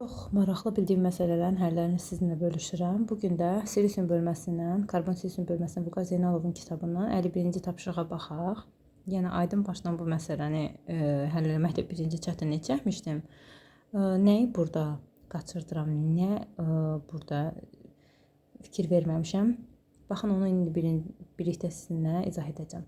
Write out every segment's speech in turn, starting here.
Çox maraqlı bildiyim məsələlərin həllərini sizinlə bölüşürəm. Bugün də silisium bölməsindən, karbon silisium bölməsindən Vüqar Zeynalovun kitabından 51-ci tapşırığa baxaq. Yəni aydın başdan bu məsələni həll etməkdə birinci çətinlik çəkmişdim. Nəyi burada qaçırdıram, nə burada fikir verməmişəm. Baxın, onu indi birlikdə sizinlə izah edəcəm.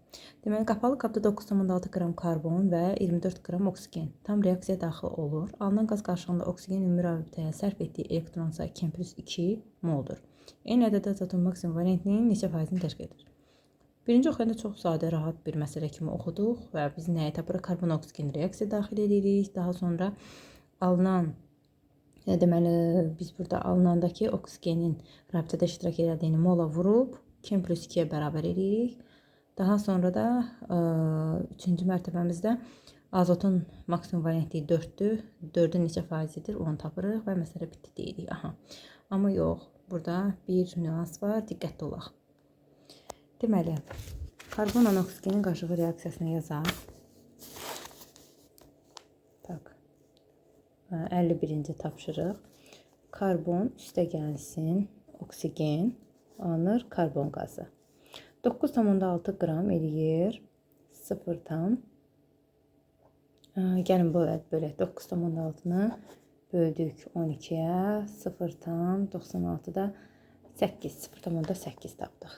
Deməli, qapalı qabda 9,6 qram karbon və 24 qram oksigen tam reaksiya daxil olur. Alınan qaz qarşılığında oksigen ümumi rabitəyə sərf etdiyi elektron sayı K+2 moldur. Eyni ədədə azotun maksimum variantinin neçə faizini təşkil edir? Birinci oxuyanda çox sadə, rahat bir məsələ kimi oxuduq və biz nəyə tapırıq? Karbon oksigen reaksiya daxil edirik. Daha sonra alınan deməli, biz burada alınandakı oksigenin rabitədə iştirak edildiyini mola vurub K+2-yə bərabər edirik. Daha sonra da 3-cü mərtəbəmizdə azotun maksimum variantı 4-dür. 4-ün neçə faizidir? Onu tapırıq və məsələ bitdi deyirik. Aha. Amma yox, burada bir nüans var, diqqətli olaq. Deməli, karbonla oksigenin qarşılıqlı reaksiyasını yazaq. Tak. 51-ci tapşırıq. Karbon üstə gəlsin, oksigen alınır, karbon qazı. 9,6 qram eləyir 0 tam. Gəlin bölək. 9,6-nı böldük 12-yə, 0,96-da 8, 0,8 tapdıq.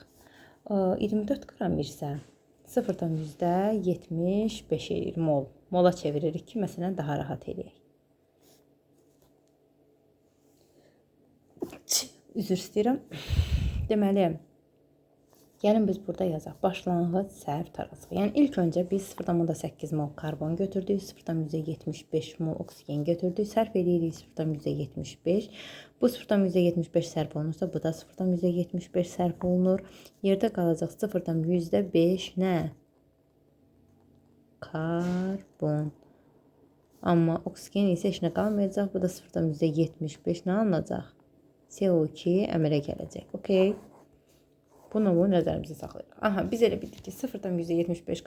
24 qram isə 0,75 eləyir mol. Mola çeviririk ki, məsələn, daha rahat eləyək. Üzr istəyirəm. Deməli, gəlin biz burada yazaq. Başlanğıc sərf tarazı. Yəni ilk öncə biz 0,8 mol karbon götürdük, 0,75 mol oksigen götürdük. Sərf edirik 0,75. Bu 0,75 sərf olunursa, bu da 0,75 sərf olunur. Yerdə qalacaq 0,5 nə? Karbon. Amma oksigen isə heç nə qalmayacaq. Bu da 0,75 nə alınacaq? CO2 əmələ gələcək. Okay. Bunu nəzərimizdə saxlayırıq. Aha, biz elə bildik ki 0,75